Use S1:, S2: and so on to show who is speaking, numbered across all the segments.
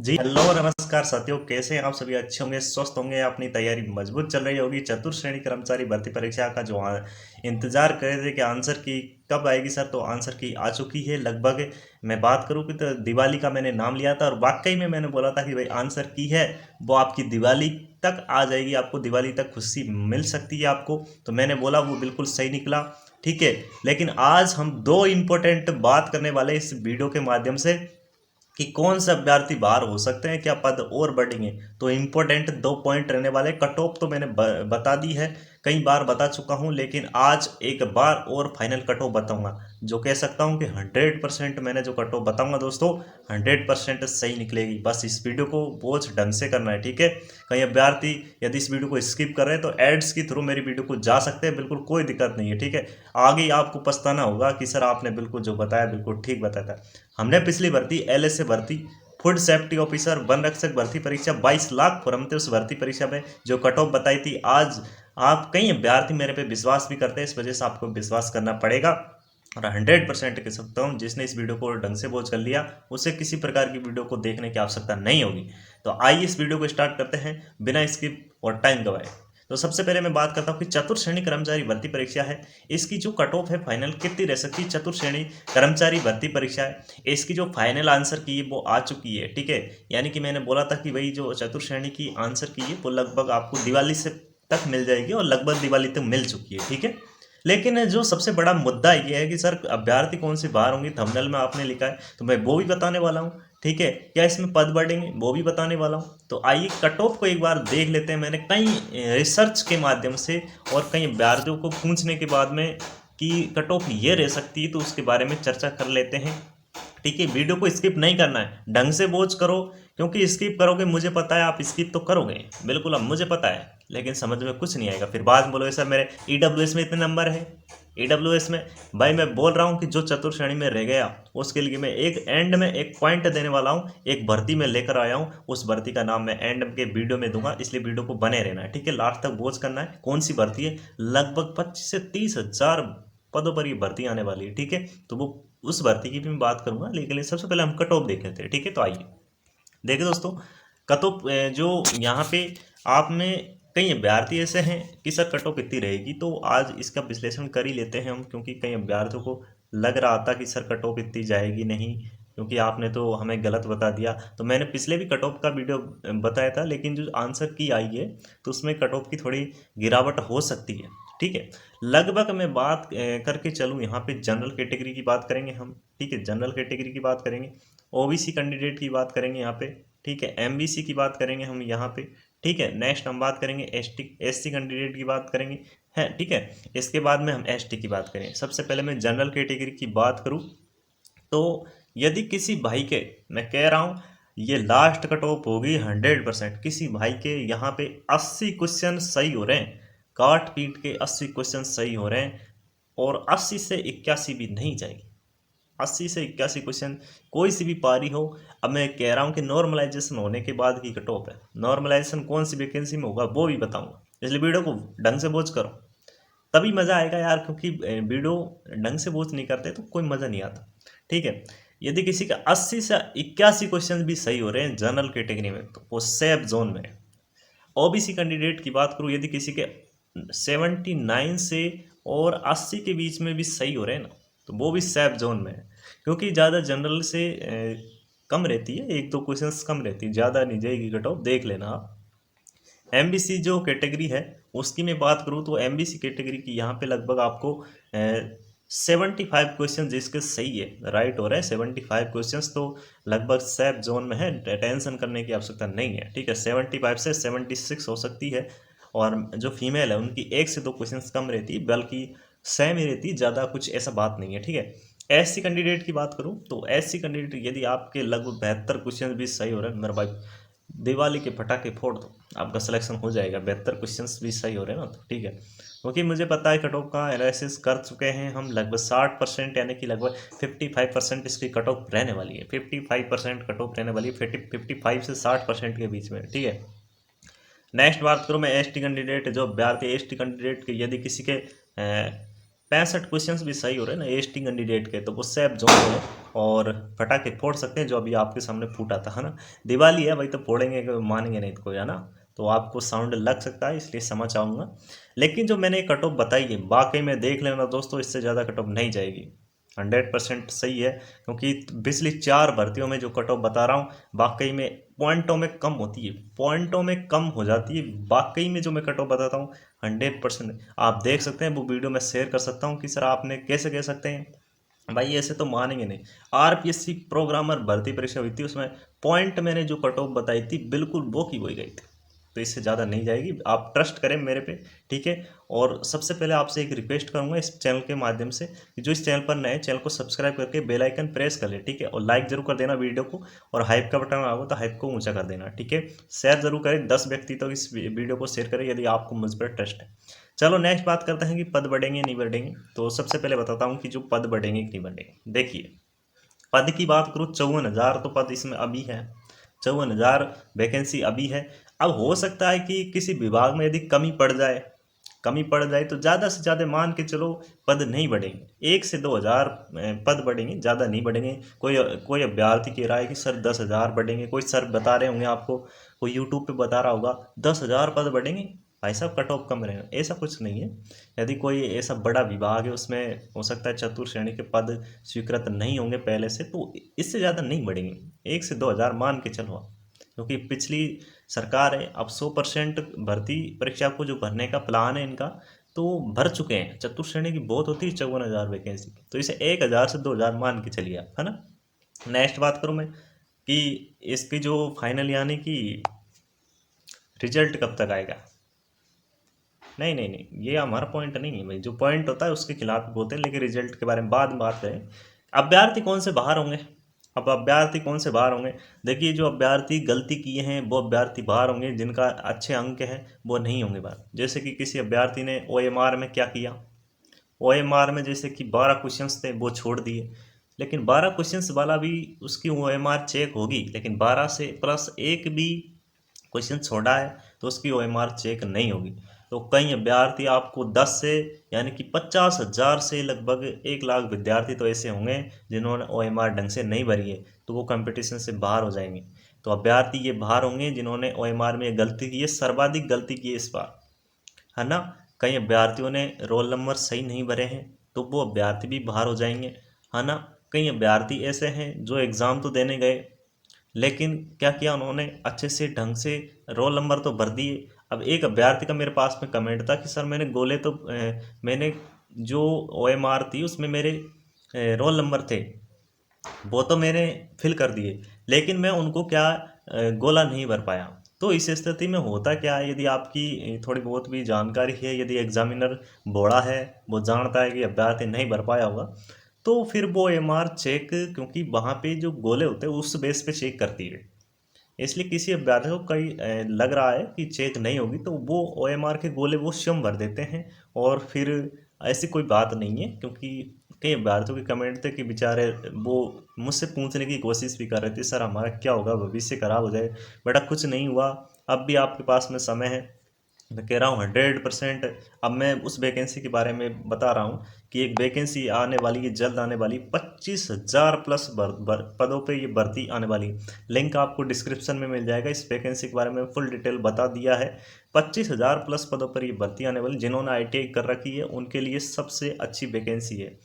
S1: जी hello नमस्कार साथियों, कैसे हैं आप सभी? अच्छे होंगे, स्वस्थ होंगे, अपनी तैयारी मजबूत चल रही होगी। चतुर्थ श्रेणी कर्मचारी भर्ती परीक्षा का जो इंतजार कर रहे थे कि आंसर की कब आएगी सर, तो आंसर की आ चुकी है लगभग। मैं बात करूं कि तो दिवाली का मैंने नाम लिया था और वाकई में मैंने बोला था कि भाई आंसर की है वो आपकी दिवाली तक आ जाएगी, आपको दिवाली तक खुशी मिल सकती है आपको। तो मैंने बोला वो बिल्कुल सही निकला, ठीक है। लेकिन आज हम दो इम्पोर्टेंट बात करने वाले इस वीडियो के माध्यम से कि कौन से अभ्यर्थी बाहर हो सकते हैं, क्या पद और बढ़ेंगे। तो इम्पोर्टेंट दो पॉइंट रहने वाले। कट ऑफ तो मैंने बता दी है, कई बार बता चुका हूं, लेकिन आज एक बार और फाइनल कट ऑफ बताऊंगा, जो कह सकता हूं कि 100% मैंने जो कट ऑफ बताऊंगा दोस्तों 100% सही निकलेगी। बस इस वीडियो को बहुत ढंग से करना है, ठीक है। कई अभ्यर्थी यदि इस वीडियो को स्किप कर रहे हैं तो एड्स के थ्रू मेरी वीडियो को जा सकते हैं, बिल्कुल कोई दिक्कत नहीं है, ठीक है। आगे आपको पछताना होगा कि सर आपने बिल्कुल जो बताया बिल्कुल ठीक बताया था। हमने पिछली भर्ती एलएस से भर्ती फूड सेफ्टी ऑफिसर वन रक्षक भर्ती परीक्षा 22 लाख फॉर्म थे, उस भर्ती परीक्षा में जो कट ऑफ बताई थी। आज आप कई अभ्यर्थी मेरे पे विश्वास भी करते हैं, इस वजह से आपको विश्वास करना पड़ेगा। और 100% कह सकता हूँ जिसने इस वीडियो को ढंग से वॉच कर लिया उसे किसी प्रकार की वीडियो को देखने की आवश्यकता नहीं होगी। तो आइए इस वीडियो को स्टार्ट करते हैं बिना स्किप और टाइम गवाए। तो सबसे पहले मैं बात करता हूँ कि चतुर्थ श्रेणी कर्मचारी भर्ती परीक्षा है, इसकी जो कट ऑफ है फाइनल कितनी रह सकती है। चतुर्थ श्रेणी कर्मचारी भर्ती परीक्षा है, इसकी जो फाइनल आंसर की है वो आ चुकी है, ठीक है। यानी कि मैंने बोला था कि भाई जो चतुर्थ श्रेणी की आंसर की है वो लगभग आपको दिवाली से तक मिल जाएगी और लगभग दिवाली तक मिल चुकी है, ठीक है। लेकिन जो सबसे बड़ा मुद्दा ये है कि सर अभ्यर्थी कौन से बाहर होंगे, थंबनेल में आपने लिखा है तो मैं वो भी बताने वाला हूँ, ठीक है। क्या इसमें पद बढ़ेंगे वो भी बताने वाला हूँ। तो आइए कट ऑफ को एक बार देख लेते हैं। मैंने कई रिसर्च के माध्यम से और कई अभ्यर्थियों को पूछने के बाद में कि कट ऑफ ये रह सकती है, तो उसके बारे में चर्चा कर लेते हैं, ठीक है। वीडियो को स्किप नहीं करना है, ढंग से वॉच करो, क्योंकि स्किप करोगे मुझे पता है आप स्किप तो करोगे बिल्कुल, अब मुझे पता है, लेकिन समझ में कुछ नहीं आएगा। फिर बाद में बोलोगे सर मेरे ईडब्ल्यूएस में इतने नंबर है। ईडब्ल्यूएस में भाई मैं बोल रहा हूँ कि जो चतुर्थ श्रेणी में रह गया उसके लिए मैं एक एंड में एक पॉइंट देने वाला हूँ, एक भर्ती में लेकर आया हूँ, उस भर्ती का नाम मैं एंड के वीडियो में दूंगा, इसलिए वीडियो को बने रहना है, ठीक है। लास्ट तक वॉच करना है। कौन सी भर्ती है, लगभग 25 से 30 हजार पदों पर ये भर्ती आने वाली है, ठीक है। तो वो उस भर्ती की भी मैं बात करूंगा, लेकिन सबसे पहले हम कट ऑफ देख लेते हैं, ठीक है। तो आइए देखिए दोस्तों, कट ऑफ जो यहाँ पे आप में कई अभ्यर्थी ऐसे हैं कि सर कट ऑफ कितनी रहेगी, तो आज इसका विश्लेषण कर ही लेते हैं हम, क्योंकि कई अभ्यर्थियों को लग रहा था कि सर कट ऑफ इतनी जाएगी नहीं, क्योंकि आपने तो हमें गलत बता दिया। तो मैंने पिछले भी कट ऑफ का वीडियो बताया था, लेकिन जो आंसर की आई है तो उसमें कट ऑफ की थोड़ी गिरावट हो सकती है, ठीक है। लगभग मैं बात करके चलूँ, यहाँ पे जनरल कैटेगरी की बात करेंगे हम, ठीक है। जनरल कैटेगरी की बात करेंगे, ओबीसी कैंडिडेट की बात करेंगे यहाँ पे, ठीक है। एमबीसी की बात करेंगे हम यहाँ पे, ठीक है। नेक्स्ट हम बात करेंगे एससी कैंडिडेट की बात करेंगे, है, ठीक है। इसके बाद में हम एसटी की बात करेंगे। सबसे पहले मैं जनरल कैटेगरी की बात करूँ तो यदि किसी भाई के, मैं कह रहा हूँ ये लास्ट कट ऑफ होगी 100%, किसी भाई के यहाँ पे 80 क्वेश्चन सही हो रहे हैं, काट पीट के 80 क्वेश्चन सही हो रहे हैं, और 80 से 81 भी नहीं जाएगी। 80 से 81 क्वेश्चन कोई सी भी पारी हो। अब मैं कह रहा हूँ कि नॉर्मलाइजेशन होने के बाद की कट ऑफ है, नॉर्मलाइजेशन कौन सी वैकेंसी में होगा वो भी बताऊंगा, इसलिए वीडियो को ढंग से वॉच करो, तभी मज़ा आएगा यार, क्योंकि वीडियो ढंग से वॉच नहीं करते तो कोई मज़ा नहीं आता, ठीक है। यदि किसी का 80 से 81 क्वेश्चन भी सही हो रहे हैं जनरल कैटेगरी में तो वो सेफ जोन में है। ओबीसी कैंडिडेट की बात करूँ, यदि किसी के 79 से और 80 के बीच में भी सही हो रहे हैं ना, तो वो भी सेफ जोन में है, क्योंकि ज़्यादा जनरल से कम रहती है, एक दो क्वेश्चंस कम रहती है, ज़्यादा नहीं जाएगी कट ऑफ, देख लेना आप। एमबीसी जो कैटेगरी है उसकी मैं बात करूँ तो एमबीसी कैटेगरी की यहाँ पे लगभग आपको 75 क्वेश्चन जिसके सही है राइट हो रहे हैं, 75 क्वेश्चंस तो लगभग सेफ जोन में है, टेंशन करने की आवश्यकता नहीं है, ठीक है। 75 से 76 हो सकती है, और जो फीमेल है उनकी एक से दो क्वेश्चंस कम रहती है, बल्कि सेम ही रहती है, ज़्यादा कुछ ऐसा बात नहीं है, ठीक है। एससी कैंडिडेट की बात करूँ तो एससी कैंडिडेट यदि आपके लगभग 72 क्वेश्चन भी सही हो रहे हैं, मेरा भाई दिवाली के पटाखे फोड़ दो, आपका सिलेक्शन हो जाएगा। 72 क्वेश्चंस भी सही हो रहे हैं ना, तो ठीक है। क्योंकि मुझे पता है कट ऑफ का एनालिसिस कर चुके हैं हम, लगभग 60%, यानी कि लगभग 55% इसकी कट ऑफ रहने वाली है, 55% कट ऑफ रहने वाली है, 55 से 60% के बीच में, ठीक है। नेक्स्ट बात करूँ मैं एसटी कैंडिडेट, जो अभ्यर्थी एसटी कैंडिडेट के यदि किसी के 65 क्वेश्चन भी सही हो रहे हैं ना एसटी कैंडिडेट के, तो वो सेफ जोन में है, और पटाखे फोड़ सकते हैं, जो अभी आपके सामने फूटा था, है ना। दिवाली है भाई, तो फोड़ेंगे, मानेंगे नहीं तो कोई, है ना। तो आपको साउंड लग सकता है, इसलिए समझ आऊँगा। लेकिन जो मैंने कट ऑफ बताई है, वाकई में देख लेना दोस्तों, इससे ज़्यादा कट ऑफ नहीं जाएगी। 100% सही है, क्योंकि पिछली 4 भर्तियों में जो कट ऑफ बता रहा हूँ, वाकई में पॉइंटों में कम होती है, पॉइंटों में कम हो जाती है। वाकई में जो मैं कट ऑफ बताता हूँ 100% आप देख सकते हैं, वो वीडियो मैं शेयर कर सकता हूँ कि सर आपने कैसे कह सकते हैं भाई, ऐसे तो मानेंगे नहीं। आरपीएससी प्रोग्रामर भर्ती परीक्षा हुई थी, उसमें पॉइंट मैंने जो कट ऑफ बताई थी बिल्कुल वो की वही गई थी। तो इससे ज़्यादा नहीं जाएगी, आप ट्रस्ट करें मेरे पे, ठीक है। और सबसे पहले आपसे एक रिक्वेस्ट करूंगा इस चैनल के माध्यम से कि जो इस चैनल पर नए, चैनल को सब्सक्राइब करके बेल आइकन प्रेस कर ले, ठीक है। और लाइक जरूर कर देना वीडियो को, और हाइप का बटन आएगा तो हाइप को ऊंचा कर देना, ठीक है। शेयर जरूर करें, 10 व्यक्ति तो इस वीडियो को शेयर करें यदि आपको मुझ पर ट्रस्ट है। चलो नेक्स्ट बात करते हैं कि पद बढ़ेंगे नहीं बढ़ेंगे। तो सबसे पहले बताता हूँ कि जो पद बढ़ेंगे कि नहीं बढ़ेंगे। देखिए, पद की बात करूँ, 54,000 तो पद इसमें अभी है, 54,000 वैकेंसी अभी है। अब हो सकता है कि किसी विभाग में यदि कमी पड़ जाए तो ज़्यादा से ज़्यादा मान के चलो पद नहीं बढ़ेंगे, 1 से 2 हज़ार पद बढ़ेंगे, ज़्यादा नहीं बढ़ेंगे। कोई कोई अभ्यर्थी कह रहा है कि सर 10,000 बढ़ेंगे, कोई सर बता रहे होंगे आपको, कोई यूट्यूब पे बता रहा होगा 10,000 पद बढ़ेंगे। भाई साहब कट ऑफ कम रहेगा, ऐसा कुछ नहीं है। यदि कोई ऐसा बड़ा विभाग है, उसमें हो सकता है चतुर्थ श्रेणी के पद स्वीकृत नहीं होंगे पहले से, तो इससे ज़्यादा नहीं बढ़ेंगे, 1 से 2 हज़ार मान के चलो आप। क्योंकि पिछली सरकार है, अब 100% भर्ती परीक्षा को जो भरने का प्लान है इनका, तो भर चुके हैं। चतुर्थ श्रेणी की बहुत होती है 54,000 वैकेंसी, तो इसे 1,000 से 2,000 मान के चलिए आप, है ना। नेक्स्ट बात करूँ मैं कि इसकी जो फाइनल यानी कि रिजल्ट कब तक आएगा। नहीं नहीं नहीं, ये हमारा पॉइंट नहीं है भाई, जो पॉइंट होता है उसके खिलाफ बोलते हैं, लेकिन रिजल्ट के बारे में बाद में बात करें। अभ्यर्थी कौन से बाहर होंगे, अब अभ्यर्थी कौन से बाहर होंगे। देखिए, जो अभ्यर्थी गलती किए हैं वो अभ्यर्थी बाहर होंगे, जिनका अच्छे अंक हैं वो नहीं होंगे बाहर। जैसे कि किसी अभ्यर्थी ने ओएमआर में क्या किया, ओएमआर में जैसे कि 12 क्वेश्चंस थे वो छोड़ दिए, लेकिन 12 क्वेश्चंस वाला भी उसकी ओएमआर चेक होगी, लेकिन 12 से प्लस एक भी क्वेश्चन छोड़ा है तो उसकी ओएमआर चेक नहीं होगी। तो कई अभ्यर्थी आपको 10 से यानी कि 50,000 से लगभग 1 लाख विद्यार्थी तो ऐसे होंगे जिन्होंने ओएमआर ढंग से नहीं भरी है, तो वो कंपटीशन से बाहर हो जाएंगे। तो अभ्यर्थी ये बाहर होंगे जिन्होंने ओएमआर में गलती की है, सर्वाधिक गलती की है इस बार, है ना। कई अभ्यर्थियों ने रोल नंबर सही नहीं भरे हैं, तो वो अभ्यर्थी भी बाहर हो जाएंगे, है ना। कई अभ्यर्थी ऐसे हैं जो एग्ज़ाम तो देने गए, लेकिन क्या किया उन्होंने, अच्छे से ढंग से रोल नंबर तो भर दिए। अब एक अभ्यर्थी का मेरे पास में कमेंट था कि सर मैंने गोले तो मैंने जो ओएमआर थी उसमें मेरे रोल नंबर थे, वो तो मैंने फिल कर दिए, लेकिन मैं उनको क्या गोला नहीं भर पाया। तो इस स्थिति में होता क्या है, यदि आपकी थोड़ी बहुत भी जानकारी है, यदि एग्जामिनर बड़ा है, वो जानता है कि अभ्यर्थी नहीं भर पाया होगा, तो फिर वो एमआर चेक, क्योंकि वहाँ पे जो गोले होते हैं उस बेस पे चेक करती है, इसलिए किसी अभ्यर्थी को कई लग रहा है कि चेक नहीं होगी तो वो ओएमआर के गोले वो स्वयं भर देते हैं। और फिर ऐसी कोई बात नहीं है, क्योंकि कई अभ्यर्थियों के कमेंट थे कि बेचारे वो मुझसे पूछने की कोशिश भी कर रहे थे, सर हमारा क्या होगा, भविष्य खराब हो जाए। बेटा कुछ नहीं हुआ, अब भी आपके पास में समय है। मैं कह रहा हूँ 100%। अब मैं उस वैकेंसी के बारे में बता रहा हूँ कि एक वैकेंसी आने वाली है, जल्द आने वाली, 25,000 प्लस पदों पे ये भर्ती आने वाली है। लिंक आपको डिस्क्रिप्शन में मिल जाएगा, इस वैकेंसी के बारे में फुल डिटेल बता दिया है। 25,000 प्लस पदों पर ये भर्ती आने वाली, जिन्होंने आईटीआई कर रखी है उनके लिए सबसे अच्छी वैकेंसी है।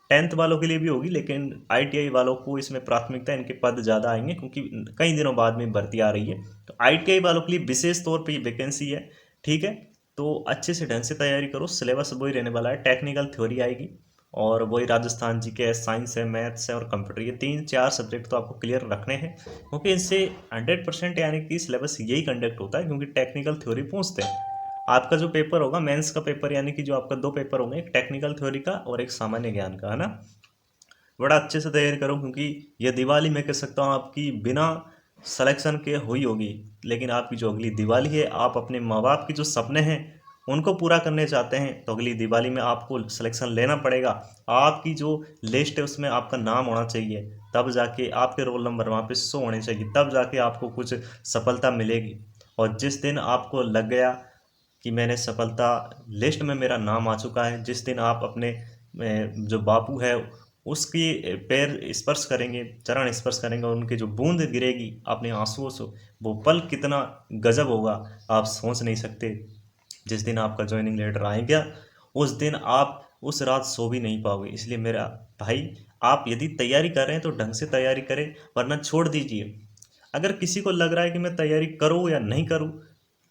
S1: 10th वालों के लिए भी होगी, लेकिन आईटीआई वालों को इसमें प्राथमिकता, इनके पद ज़्यादा आएंगे क्योंकि कई दिनों बाद में भर्ती आ रही है। तो आईटीआई वालों के लिए विशेष तौर पे ये वैकेंसी है, ठीक है। तो अच्छे से ढंग से तैयारी करो, सिलेबस वही रहने वाला है, टेक्निकल थ्योरी आएगी, और वही राजस्थान जी के साइंस है, मैथ्स है और कंप्यूटर, ये 3-4 सब्जेक्ट तो आपको क्लियर रखने हैं, क्योंकि इनसे 100% यानी कि सिलेबस यही कंडक्ट होता है, क्योंकि टेक्निकल थ्योरी पूछते हैं। आपका जो पेपर होगा मेंस का पेपर, यानी कि जो आपका 2 पेपर होंगे, एक टेक्निकल थ्योरी का और एक सामान्य ज्ञान का, है ना। बड़ा अच्छे से तैयारी करो, क्योंकि ये दिवाली मैं कह सकता हूँ आपकी बिना सिलेक्शन के हुई होगी, लेकिन आपकी जो अगली दिवाली है, आप अपने माँ बाप की जो सपने हैं उनको पूरा करने चाहते हैं, तो अगली दिवाली में आपको सिलेक्शन लेना पड़ेगा। आपकी जो लिस्ट है उसमें आपका नाम होना चाहिए, तब जाके आपके रोल नंबर वहाँ पे शो होने चाहिए, तब जाके आपको कुछ सफलता मिलेगी। और जिस दिन आपको लग गया कि मैंने सफलता, लिस्ट में मेरा नाम आ चुका है, जिस दिन आप अपने जो बापू है उसकी पैर स्पर्श करेंगे, चरण स्पर्श करेंगे, उनकी जो बूंद गिरेगी अपने आंसुओं से, वो पल कितना गजब होगा आप सोच नहीं सकते। जिस दिन आपका ज्वाइनिंग लेटर आएगा उस दिन आप उस रात सो भी नहीं पाओगे। इसलिए मेरा भाई, आप यदि तैयारी कर रहे हैं तो ढंग से तैयारी करें, वरना छोड़ दीजिए। अगर किसी को लग रहा है कि मैं तैयारी करूँ या नहीं करूँ,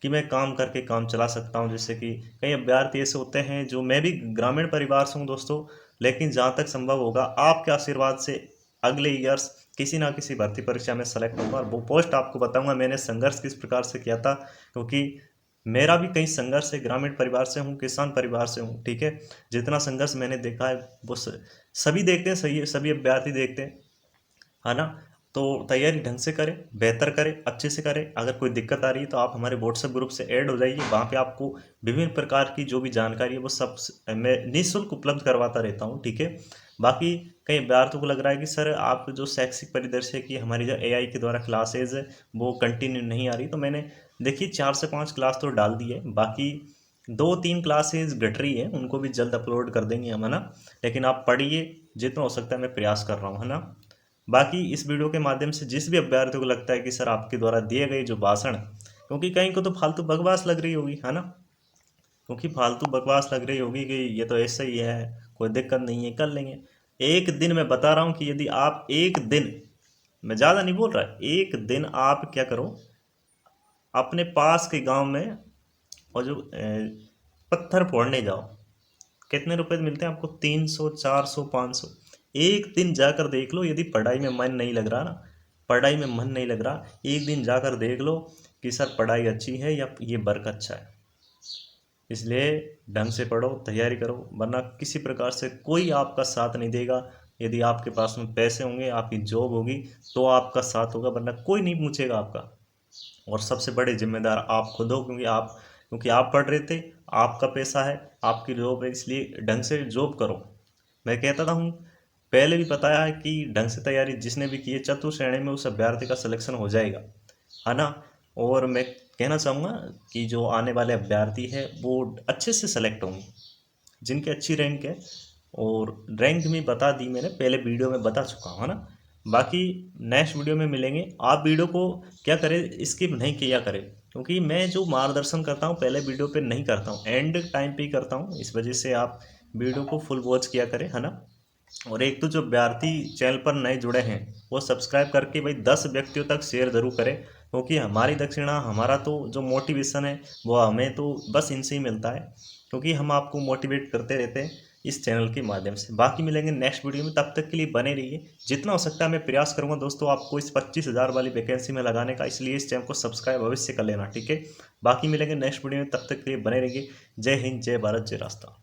S1: कि मैं काम करके काम चला सकता हूँ, जैसे कि कई अभ्यर्थी ऐसे होते हैं जो, मैं भी ग्रामीण परिवार से हूँ दोस्तों, लेकिन जहाँ तक संभव होगा आपके आशीर्वाद से अगले ईयर्स किसी ना किसी भर्ती परीक्षा में सेलेक्ट होगा, और वो पोस्ट आपको बताऊंगा मैंने संघर्ष किस प्रकार से किया था, क्योंकि मेरा भी कई संघर्ष है। ग्रामीण परिवार से हूँ, किसान परिवार से हूँ, ठीक है। जितना संघर्ष मैंने देखा है वो सभी देखते हैं, सही, सभी अभ्यर्थी देखते हैं, है ना। तो तैयारी ढंग से करें, बेहतर करें, अच्छे से करें। अगर कोई दिक्कत आ रही है तो आप हमारे व्हाट्सएप ग्रुप से ऐड हो जाइए, वहाँ पे आपको विभिन्न प्रकार की जो भी जानकारी है वो सब मैं निःशुल्क उपलब्ध करवाता रहता हूँ, ठीक है। बाकी कई अभ्यर्थियों को लग रहा है कि सर आप जो शैक्षिक परिदृश्य की हमारी जो एआई के द्वारा क्लासेज है वो कंटिन्यू नहीं आ रही, तो मैंने देखिए 4 से 5 क्लास तो डाल दी है, बाकी 2-3 क्लासेज घट रही है, उनको भी जल्द अपलोड कर देंगे हम, है ना। लेकिन आप पढ़िए, जितना हो सकता है मैं प्रयास कर रहा हूँ, है ना। बाकी इस वीडियो के माध्यम से जिस भी अभ्यर्थी को लगता है कि सर आपके द्वारा दिए गए जो भाषण, क्योंकि कहीं को तो फालतू बकवास लग रही होगी, है ना, क्योंकि फालतू बकवास लग रही होगी कि ये तो ऐसा ही है, कोई दिक्कत नहीं है, कर लेंगे। एक दिन मैं बता रहा हूँ कि यदि आप एक दिन, मैं ज़्यादा नहीं बोल रहा, एक दिन आप क्या करो, अपने पास के गांव में और जो पत्थर फोड़ने जाओ, कितने रुपए मिलते हैं आपको, 300, 400, 500। एक दिन जाकर देख लो, यदि पढ़ाई में मन नहीं लग रहा ना, पढ़ाई में मन नहीं लग रहा, एक दिन जाकर देख लो कि सर पढ़ाई अच्छी है या ये वर्क अच्छा है। इसलिए ढंग से पढ़ो, तैयारी करो, वरना किसी प्रकार से कोई आपका साथ नहीं देगा। यदि आपके पास में पैसे होंगे, आपकी जॉब होगी, तो आपका साथ होगा, वरना कोई नहीं पूछेगा आपका। और सबसे बड़े जिम्मेदार आप खुद हो, क्योंकि आप पढ़ रहे थे, आपका पैसा है, आपकी जॉब है, इसलिए ढंग से जॉब करो। मैं कहता था हूँ, पहले भी बताया है कि ढंग से तैयारी जिसने भी की है, चतुर्थ श्रेणी में उस अभ्यर्थी का सिलेक्शन हो जाएगा, है ना। और मैं कहना चाहूँगा कि जो आने वाले अभ्यर्थी है वो अच्छे से सेलेक्ट होंगे, जिनकी अच्छी रैंक है, और रैंक भी बता दी मैंने, पहले वीडियो में बता चुका हूँ, है ना। बाकी नेक्स्ट वीडियो में मिलेंगे। आप वीडियो को क्या करें, स्किप नहीं किया करें, क्योंकि मैं जो मार्गदर्शन करता हूँ पहले वीडियो पे नहीं करता हूँ, एंड टाइम पे ही करता हूँ, इस वजह से आप वीडियो को फुल वॉच किया करें, है ना। और एक तो जो अभ्यर्थी चैनल पर नए जुड़े हैं वो सब्सक्राइब करके भाई 10 व्यक्तियों तक शेयर ज़रूर करें, क्योंकि हमारी दक्षिणा, हमारा तो जो मोटिवेशन है वो हमें तो बस इनसे ही मिलता है, क्योंकि हम आपको मोटिवेट करते रहते हैं इस चैनल के माध्यम से। बाकी मिलेंगे नेक्स्ट वीडियो में, तब तक के लिए बने रहिए। जितना हो सकता है मैं प्रयास करूंगा दोस्तों आपको इस 25,000 वाली वैकेंसी में लगाने का, इसलिए इस चैनल को सब्सक्राइब अवश्य कर लेना, ठीक है। बाकी मिलेंगे नेक्स्ट वीडियो में, तब तक के लिए बने रहिए। जय हिंद, जय भारत, जय राष्ट्र।